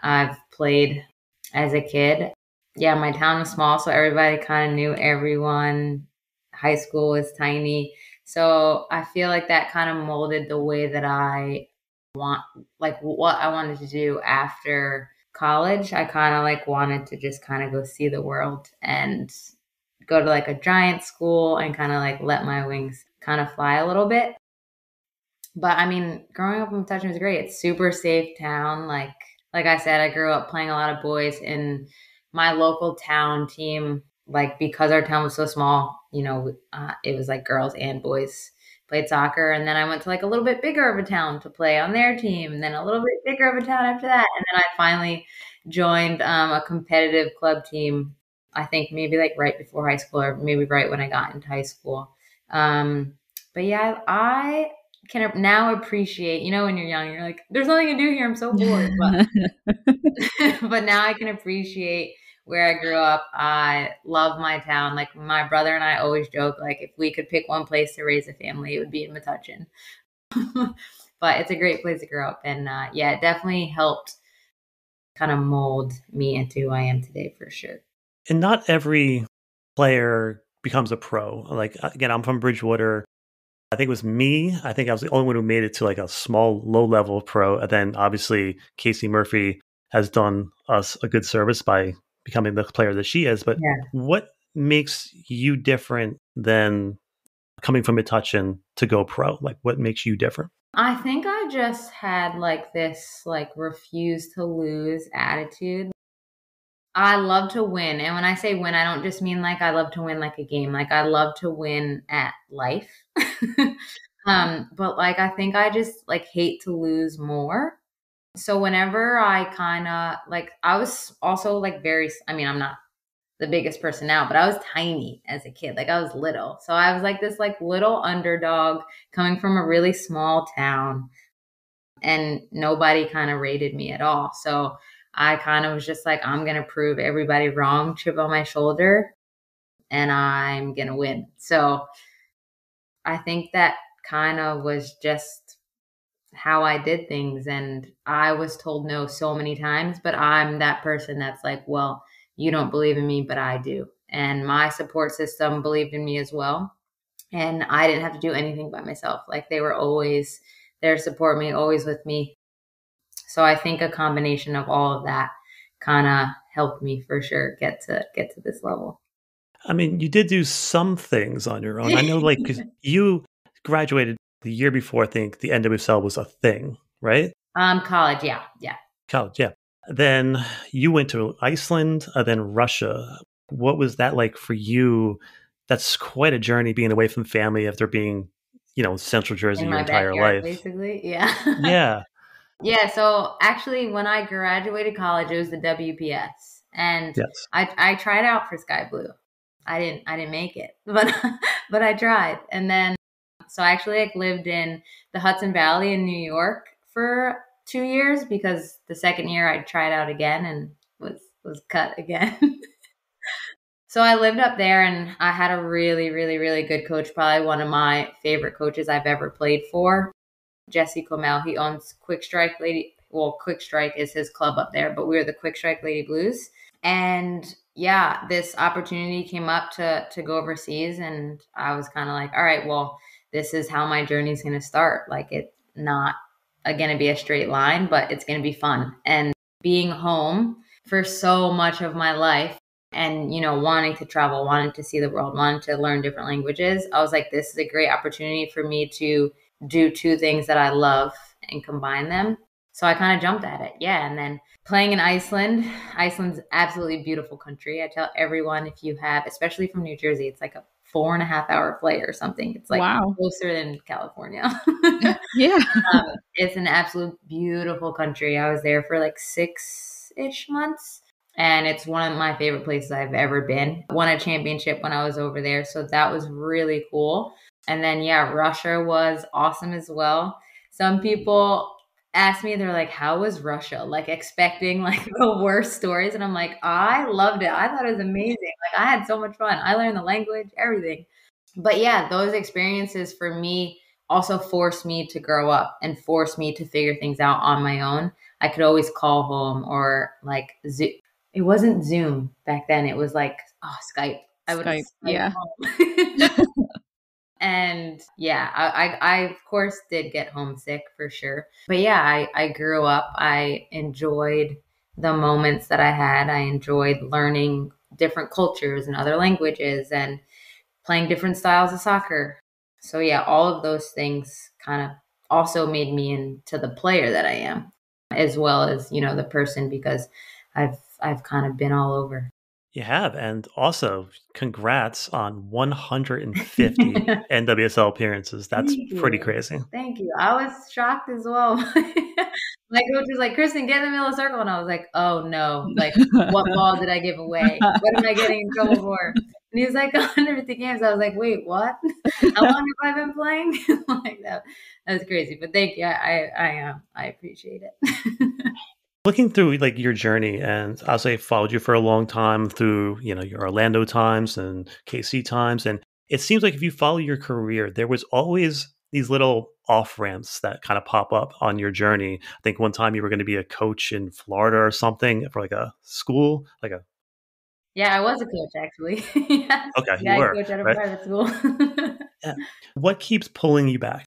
I've played as a kid. Yeah, my town was small, so everybody kind of knew everyone. High school was tiny. So I feel like that kind of molded the way that I like what I wanted to do after college. I kind of like wanted to just kind of go see the world and go to like a giant school and kind of like let my wings kind of fly a little bit. But I mean, growing up in Metuchen was great. It's super safe town. Like I said, I grew up playing a lot of boys in my local town team. Like because our town was so small, it was like girls and boys played soccer. And then I went to like a little bit bigger of a town to play on their team. And then a little bit bigger of a town after that. And then I finally joined a competitive club team. I think maybe like right before high school or maybe right when I got into high school. But yeah, I can now appreciate, when you're young, you're like, there's nothing to do here. I'm so bored. But now I can appreciate where I grew up. I love my town. Like my brother and I always joke, like if we could pick one place to raise a family, it would be in Metuchen. But it's a great place to grow up. And it definitely helped kind of mold me into who I am today for sure. And not every player becomes a pro. Like, again, I'm from Bridgewater. I think it was me. I think I was the only one who made it to like a small, low-level pro. And then obviously Casey Murphy has done us a good service by becoming the player that she is. But what makes you different than coming from Metuchen to go pro? Like, what makes you different? I think I just had like this like refuse to lose attitude. I love to win. And when I say win, I don't just mean like I love to win like a game. Like I love to win at life. But like I think I just like hate to lose more. So whenever I kind of like I was also like I'm not the biggest person now, but I was tiny as a kid. Like I was little. So I was like this like little underdog coming from a really small town and nobody kind of rated me at all. So I kind of was just like, I'm going to prove everybody wrong, chip on my shoulder, and I'm going to win. So I think that kind of was just how I did things. And I was told no so many times, but I'm that person that's like, well, you don't believe in me, but I do. And my support system believed in me as well. And I didn't have to do anything by myself. Like they were always there to support me, always with me. So I think a combination of all of that kind of helped me for sure get to this level. I mean, you did do some things on your own. I know, like, 'cause you graduated the year before, I think the NWSL was a thing, right? College, yeah. College, yeah. Then you went to Iceland, then Russia. What was that like for you? That's quite a journey being away from family after being, Central Jersey your entire life. Basically, yeah. Yeah. Yeah, so actually when I graduated college, it was the WPS. And yes. I tried out for Sky Blue. I didn't make it, but I tried. And then so I actually like lived in the Hudson Valley in New York for 2 years because the second year I tried out again and was cut again. So I lived up there and I had a really, really, really good coach, probably one of my favorite coaches I've ever played for. Jesse Comel, he owns Quick Strike Lady. Well, Quick Strike is his club up there, but we were the Quick Strike Lady Blues. And yeah, this opportunity came up to go overseas. And I was kind of like, all right, well, this is how my journey is going to start. Like it's not going to be a straight line, but it's going to be fun. And being home for so much of my life and, wanting to travel, wanting to see the world, wanting to learn different languages, I was like, this is a great opportunity for me to do two things that I love and combine them. So I kind of jumped at it. Yeah. And then playing in Iceland's absolutely beautiful country. I tell everyone, if you have, especially from New Jersey, it's like a 4.5 hour flight or something. It's like Wow. closer than California. Yeah. It's an absolute beautiful country. I was there for like 6-ish months. And it's one of my favorite places I've ever been. Won a championship when I was over there. So that was really cool. And then, yeah, Russia was awesome as well. Some people ask me, they're like, how was Russia? Like expecting like the worst stories. And I'm like, I loved it. I thought it was amazing. Like I had so much fun. I learned the language, everything. But yeah, those experiences for me also forced me to grow up and forced me to figure things out on my own. I could always call home or like it wasn't Zoom back then. It was like, Skype. I would Skype, Skype yeah. home. And yeah, I of course did get homesick for sure. But yeah, I grew up. I enjoyed the moments that I had. I enjoyed learning different cultures and other languages and playing different styles of soccer. So yeah, all of those things kind of also made me into the player that I am, as well as, the person, because I've kind of been all over. You have. And also, congrats on 150 NWSL appearances. That's Thank pretty you. crazy. Thank you. I was shocked as well. My coach was like, Kristen, get in the middle of the circle. And I was like, oh no, like what ball did I give away? What am I getting in trouble for? And he was like, 150 games. I was like, wait, what? How long have I been playing? Like that was crazy. But thank you. I appreciate it. Looking through like your journey, and I'll say followed you for a long time through, your Orlando times and KC times. And it seems like if you follow your career, there was always these little off ramps that kind of pop up on your journey. I think one time you were going to be a coach in Florida or something for like a school, Yeah, I was a coach actually. Yes. okay, you Yeah, I were, coach at a right? private school. Yeah. What keeps pulling you back?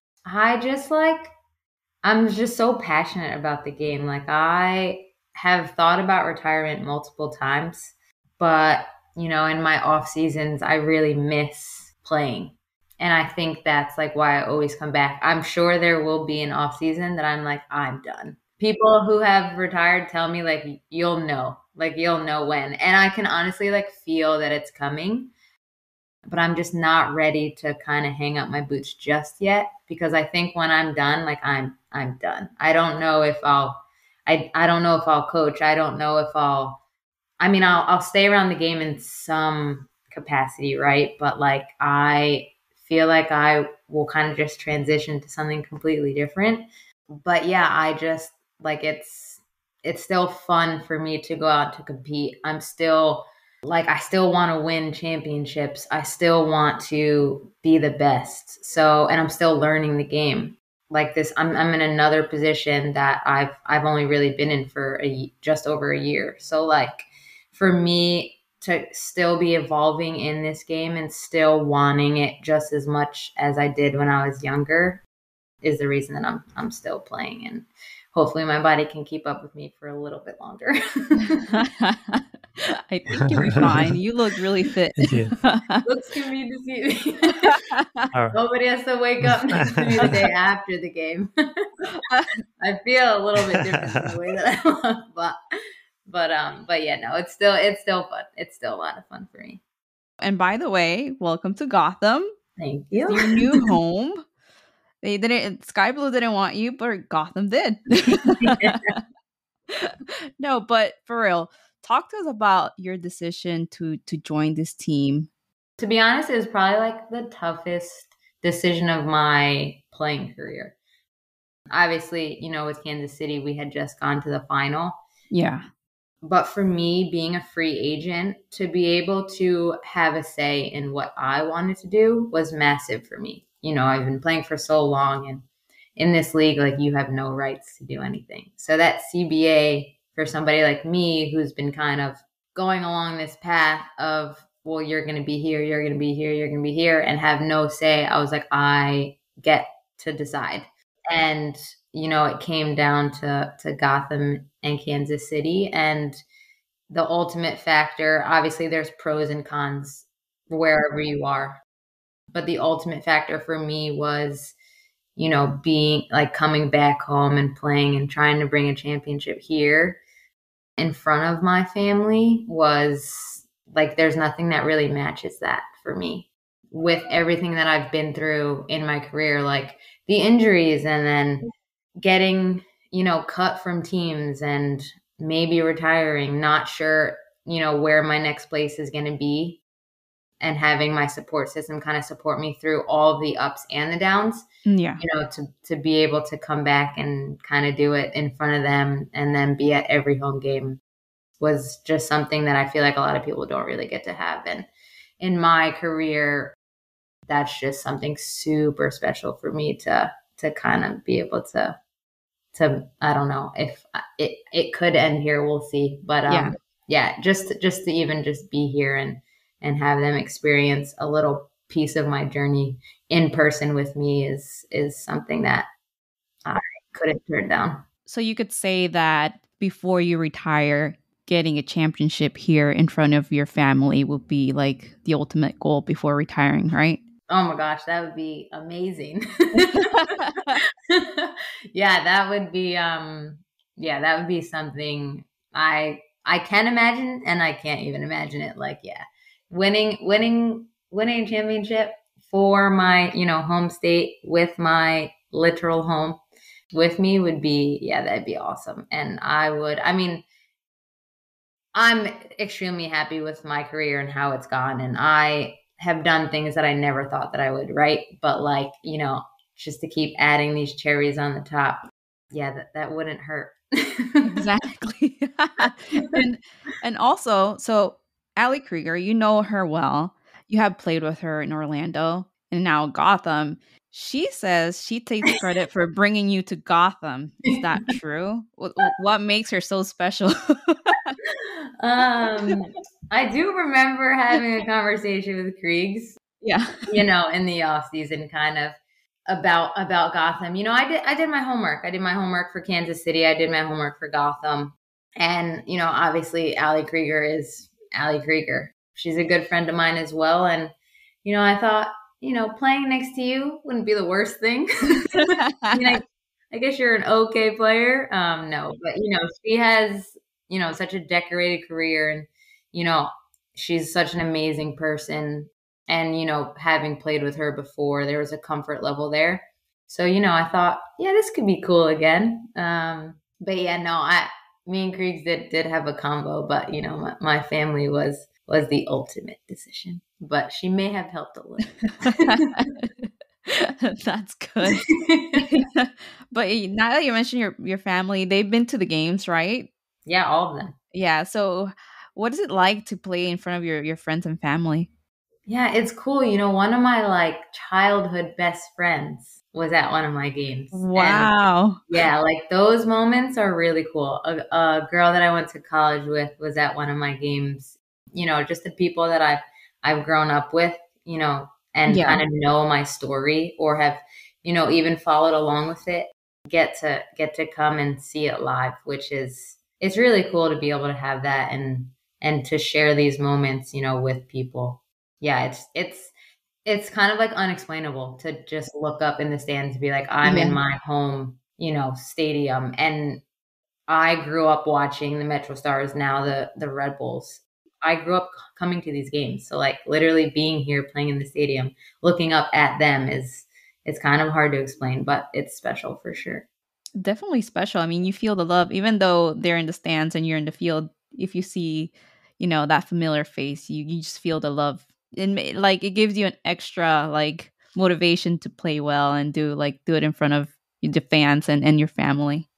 I'm just so passionate about the game. Like I have thought about retirement multiple times, but in my off seasons, I really miss playing. And I think that's like why I always come back. I'm sure there will be an off season that I'm like, I'm done. People who have retired tell me like, you'll know when. And I can honestly like feel that it's coming, but I'm just not ready to kind of hang up my boots just yet, because I think when I'm done, like I'm done. I don't know if I don't know if I'll coach. I don't know if I'll stay around the game in some capacity, right? But like I feel like I will kind of just transition to something completely different. But yeah, I just like it's still fun for me to go out to compete. I still want to win championships. I still want to be the best. So, and I'm still learning the game. Like this, I'm in another position that I've only really been in for just over a year. So like for me to still be evolving in this game and still wanting it just as much as I did when I was younger is the reason that I'm still playing, and hopefully my body can keep up with me for a little bit longer. I think you'll be fine. You look really fit. Looks can be deceiving. Nobody has to wake up next to me the day after the game. I feel a little bit different in the way that I look, but yeah, no, it's still fun. It's still a lot of fun for me. And by the way, welcome to Gotham. Thank you. It's your new home. Sky Blue didn't want you, but Gotham did. No, but for real, talk to us about your decision to join this team. To be honest, it was probably like the toughest decision of my playing career. Obviously, with Kansas City, we had just gone to the final. Yeah. But for me, being a free agent, to be able to have a say in what I wanted to do was massive for me. I've been playing for so long, and in this league, like you have no rights to do anything. So that CBA for somebody like me who's been kind of going along this path of, well, you're going to be here, you're going to be here, you're going to be here, and have no say. I was like, I get to decide. And, it came down to Gotham and Kansas City. And the ultimate factor, obviously there's pros and cons wherever you are. But the ultimate factor for me was, being like coming back home and playing and trying to bring a championship here in front of my family was like, there's nothing that really matches that for me. With everything that I've been through in my career, like the injuries and then getting, cut from teams and maybe retiring, not sure, where my next place is going to be, and having my support system kind of support me through all of the ups and the downs. Yeah. To be able to come back and kind of do it in front of them and then be at every home game was just something that I feel like a lot of people don't really get to have. And in my career, that's just something super special for me to kind of be able to I don't know if it could end here. We'll see. But just to even just be here and have them experience a little piece of my journey in person with me is something that I couldn't turn down. So you could say that before you retire, getting a championship here in front of your family would be like the ultimate goal before retiring, right? Oh my gosh, that would be amazing. Yeah, that would be something I can imagine, and I can't even imagine it. Like, winning a championship for my, home state with my literal home with me would be, that'd be awesome. And I'm extremely happy with my career and how it's gone. And I have done things that I never thought that I would, right? But like, just to keep adding these cherries on the top. Yeah, that wouldn't hurt. Exactly. and also, so Ali Krieger, you know her well. You have played with her in Orlando and now Gotham. She says she takes credit for bringing you to Gotham. Is that true? What makes her so special? I do remember having a conversation with Kriegs. Yeah. In the off season, kind of about Gotham. I did my homework. I did my homework for Kansas City. I did my homework for Gotham. And, obviously Ali Krieger is Ali Krieger. She's a good friend of mine as well. And, I thought, playing next to you wouldn't be the worst thing. I guess you're an okay player. No, but, she has, such a decorated career, and, she's such an amazing person. And, having played with her before, there was a comfort level there. So, I thought, this could be cool again. But yeah, no, me and Kriegs did have a combo, but, my family was the ultimate decision. But she may have helped a little. That's good. But now that you mentioned your family, they've been to the games, right? Yeah, all of them. Yeah. So what is it like to play in front of your friends and family? Yeah, it's cool. One of my like childhood best friends was at one of my games. Wow. And, like those moments are really cool. A girl that I went to college with was at one of my games. Just the people that I've grown up with, and kind of know my story or have, even followed along with it, get to come and see it live, which it's really cool to be able to have that and to share these moments, with people. Yeah, it's kind of like unexplainable to just look up in the stands and be like, I'm in my home, stadium. And I grew up watching the Metro Stars, now the Red Bulls. I grew up coming to these games. So like literally being here, playing in the stadium, looking up at them it's kind of hard to explain, but it's special for sure. Definitely special. I mean, you feel the love, even though they're in the stands and you're in the field. If you see, that familiar face, you just feel the love. And like it gives you an extra like motivation to play well and do it in front of the fans and your family.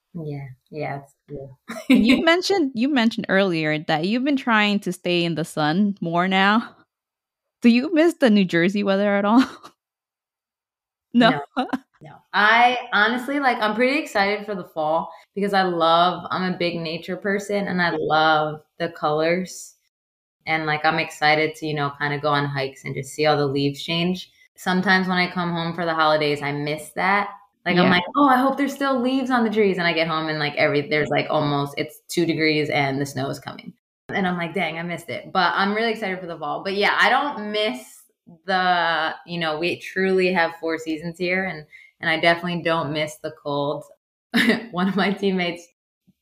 Yeah, it's cool. And you mentioned earlier that you've been trying to stay in the sun more now. Do you miss the New Jersey weather at all? No. No. I honestly, like, I'm pretty excited for the fall because I'm a big nature person and I love the colors. And like, I'm excited to, kind of go on hikes and just see all the leaves change. Sometimes when I come home for the holidays, I miss that. Like, I'm like, oh, I hope there's still leaves on the trees. And I get home and like there's like it's 2 degrees and the snow is coming. And I'm like, dang, I missed it. But I'm really excited for the fall. But yeah, I don't miss we truly have 4 seasons here. And I definitely don't miss the cold. One of my teammates,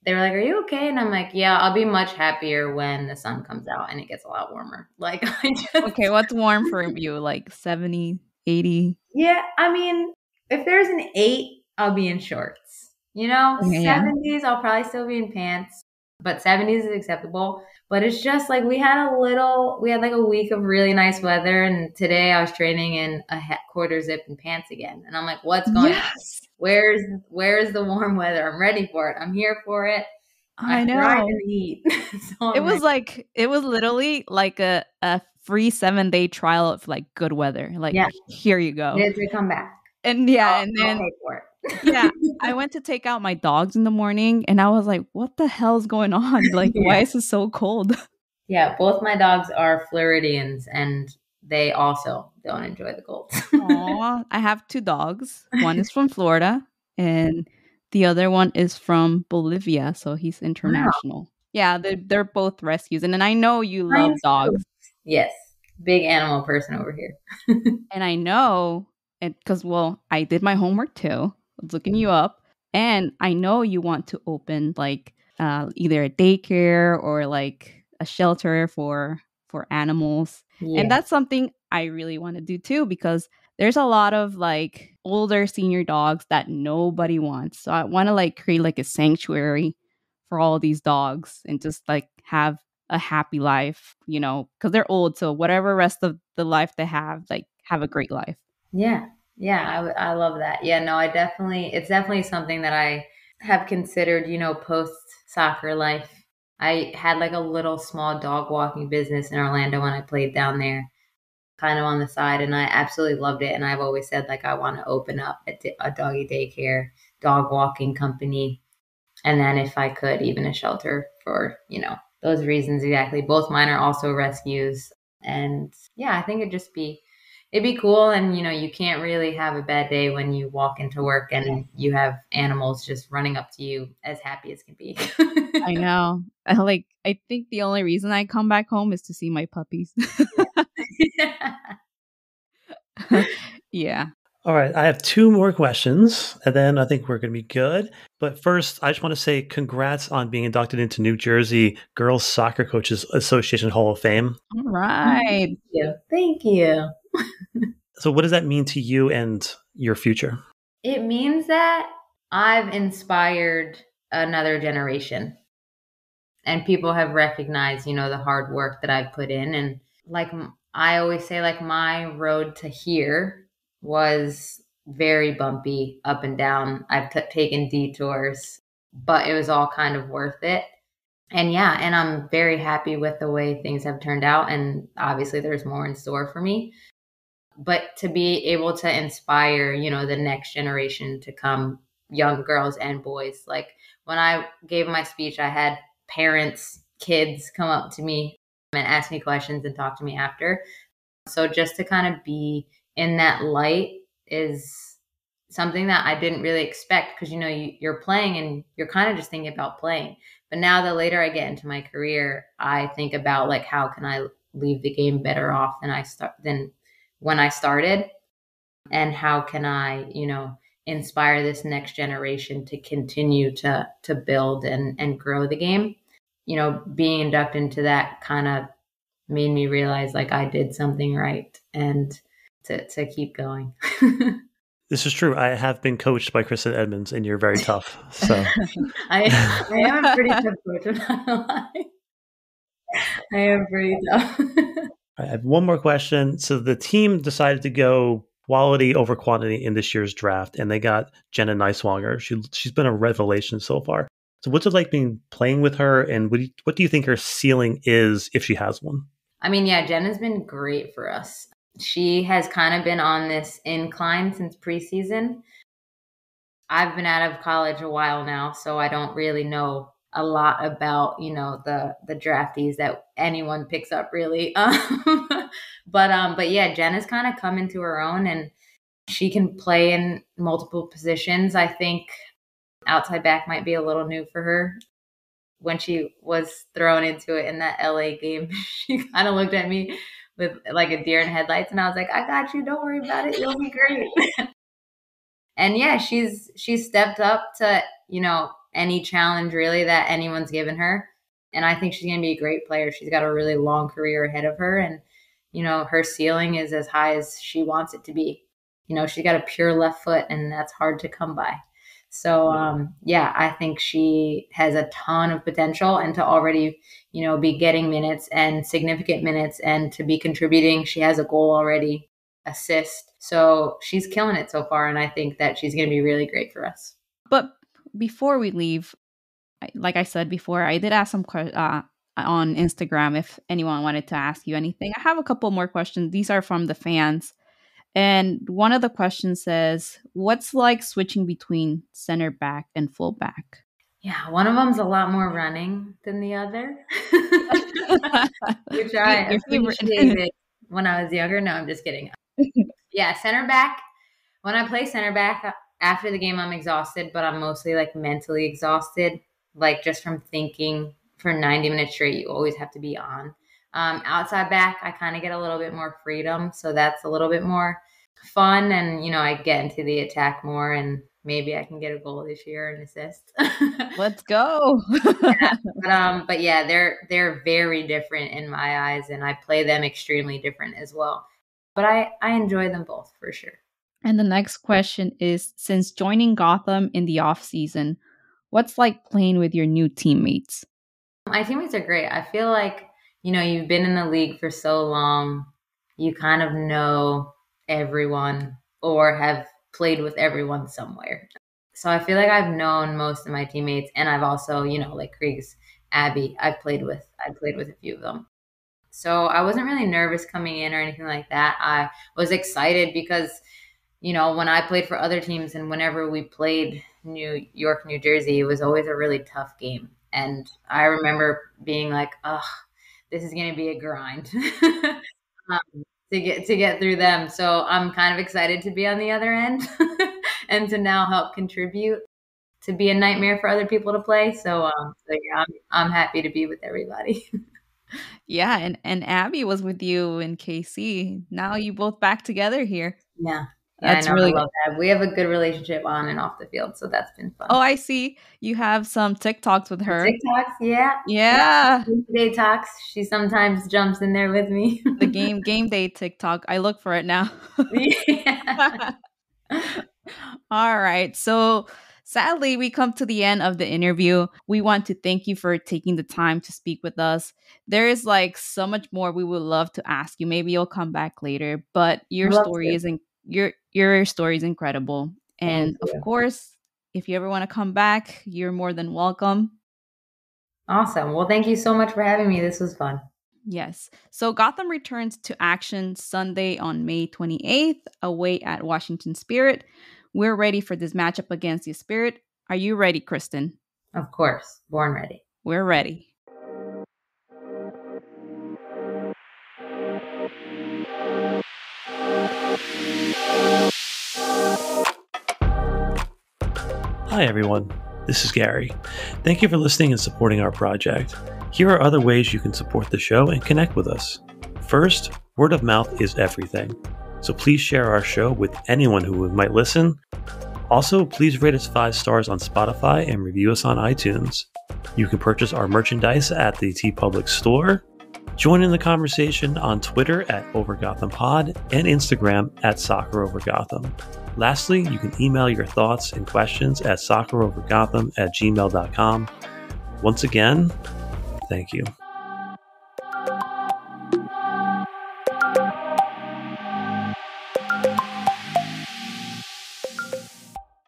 they were like, "Are you okay?" And I'm like, "Yeah, I'll be much happier when the sun comes out and it gets a lot warmer." Like, I just, Okay, what's warm for you? Like 70, 80? yeah, I mean, if there's an 8, I'll be in shorts. You know, Okay, yeah. 70s, I'll probably still be in pants, but 70s is acceptable. But it's just like we had like a week of really nice weather, and today I was training in a quarter zip and pants again. And I'm like, what's going on? Yes, Where's the warm weather? I'm ready for it. I'm here for it. I I thrive in know. the heat. So I'm ready. It was literally like a free 7-day trial of like good weather. Like, Yeah, here you go. it to come back. And yeah, and I'll then pay for yeah, it. I went to take out my dogs in the morning and I was like, what the hell's going on? Like, why Yeah. is it so cold? Yeah, both my dogs are Floridians and they also don't enjoy the cold. Aw, I have 2 dogs. One is from Florida and the other one is from Bolivia, so he's Wow, international. Yeah, they're both rescues. And then I know you love mine's too. dogs. Yes, big animal person over here. And I know it because, well, I did my homework too. I was looking you up. And I know you want to open like either a daycare or like a shelter for animals. And Yeah, that's something I really want to do too because there's a lot of like older senior dogs that nobody wants. So I want to like create like a sanctuary for all these dogs and just like have a happy life, you know, because they're old. So whatever rest of the life they have, like have a great life. yeah, yeah. I love that. Yeah, no, it's definitely something that I have considered, post soccer life. I had like a little small dog walking business in Orlando when I played down there, kind of on the side, and I absolutely loved it. And I've always said like I want to open up a doggy daycare, dog walking company, and then if I could, even a shelter for those reasons exactly. Both mine are also rescues, and yeah, I think it'd be cool. And you can't really have a bad day when you walk into work and you have animals just running up to you as happy as can be. I know. I think the only reason I come back home is to see my puppies. Yeah. All right, I have 2 more questions, and then I think we're going to be good. But first, I just want to say congrats on being inducted into New Jersey Girls Soccer Coaches Association Hall of Fame. All right. Thank you. Thank you. So, what does that mean to you and your future? It means that I've inspired another generation, and people have recognized, the hard work that I've put in. And like I always say, like my road to here was very bumpy, up and down. I've taken detours, but it was all kind of worth it. And yeah, and I'm very happy with the way things have turned out. And obviously, there's more in store for me. But to be able to inspire, the next generation to come, young girls and boys. Like when I gave my speech, I had parents, kids come up to me and ask me questions and talk to me after. So just to kind of be in that light is something that I didn't really expect because, you're playing and you're kind of just thinking about playing. But now the later I get into my career, I think about like, how can I leave the game better off than when I started, and how can I, inspire this next generation to continue to build and grow the game. Being inducted into that kind of made me realize like I did something right and to keep going. This is true. I have been coached by Kristen Edmonds, and you're very tough. So I am a pretty tough coach, I'm not gonna lie. I am pretty tough. I have one more question. So the team decided to go quality over quantity in this year's draft, and they got Jenna Neiswanger. She's been a revelation so far. So what's it like playing with her, and what do you think her ceiling is if she has one? I mean, yeah, Jenna's been great for us. She has kind of been on this incline since preseason. I've been out of college a while now, so I don't really know a lot about, the draftees that anyone picks up really. But yeah, Jenna's kind of come into her own, and she can play in multiple positions. I think outside back might be a little new for her. When she was thrown into it in that LA game, she kind of looked at me with like a deer in headlights, and I was like, I got you, don't worry about it, you'll be great. And yeah, she's stepped up to, any challenge really that anyone's given her. And I think she's going to be a great player. She's got a really long career ahead of her. And, her ceiling is as high as she wants it to be. She's got a pure left foot, and that's hard to come by. So, I think she has a ton of potential, and to already, be getting minutes and significant minutes and to be contributing. She has a goal already, assist. So she's killing it so far. And I think that she's going to be really great for us. But before we leave, like I said before, I did ask some on Instagram if anyone wanted to ask you anything. I have a couple more questions. These are from the fans. And one of the questions says, what's like switching between center back and full back? Yeah, one of them's a lot more running than the other, which I appreciated when I was younger. No, I'm just kidding. Yeah, center back. When I play center back, after the game, I'm exhausted, but I'm mostly like mentally exhausted, like just from thinking for 90 minutes straight. You always have to be on. Outside back, I kind of get a little bit more freedom, so that's a little bit more fun, and I get into the attack more, and maybe I can get a goal this year and assist. Let's go. But yeah, they're very different in my eyes, and I play them extremely different as well. But I enjoy them both for sure. And the next question is, since joining Gotham in the off season, what's like playing with your new teammates? My teammates are great. I feel like, you've been in the league for so long, you kind of know everyone or have played with everyone somewhere. So I feel like I've known most of my teammates, and I've also, like Kriegs, Abby, I've played with a few of them. So I wasn't really nervous coming in or anything like that. I was excited because, when I played for other teams and whenever we played New York, New Jersey, it was always a really tough game. And I remember being like, oh, this is going to be a grind to get through them. So I'm kind of excited to be on the other end and to now help contribute to be a nightmare for other people to play. So yeah, I'm happy to be with everybody. Yeah, and Abby was with you in KC. Now you both back together here. Yeah. That's I know, really I love that. We have a good relationship on and off the field, so that's been fun. Oh, I see. You have some TikToks with her. TikToks, yeah. Yeah. Day talks. She sometimes jumps in there with me. The game day TikTok. I look for it now. Yeah. All right. So sadly, we come to the end of the interview. We want to thank you for taking the time to speak with us. There is like so much more we would love to ask you. Maybe you'll come back later, but your story is incredible. And of course, if you ever want to come back, you're more than welcome. Awesome. Well, thank you so much for having me. This was fun. Yes. So Gotham returns to action Sunday on May 28th, away at Washington Spirit. We're ready for this matchup against the Spirit. Are you ready, Kristen? Of course. Born ready. We're ready. Hi, everyone. This is Gary. Thank you for listening and supporting our project. Here are other ways you can support the show and connect with us. First, word of mouth is everything. So please share our show with anyone who might listen. Also, please rate us 5 stars on Spotify and review us on iTunes. You can purchase our merchandise at the TeePublic store. Join in the conversation on Twitter at OverGothamPod and Instagram at SoccerOverGotham. Lastly, you can email your thoughts and questions at soccerovergotham@gmail.com. Once again, thank you.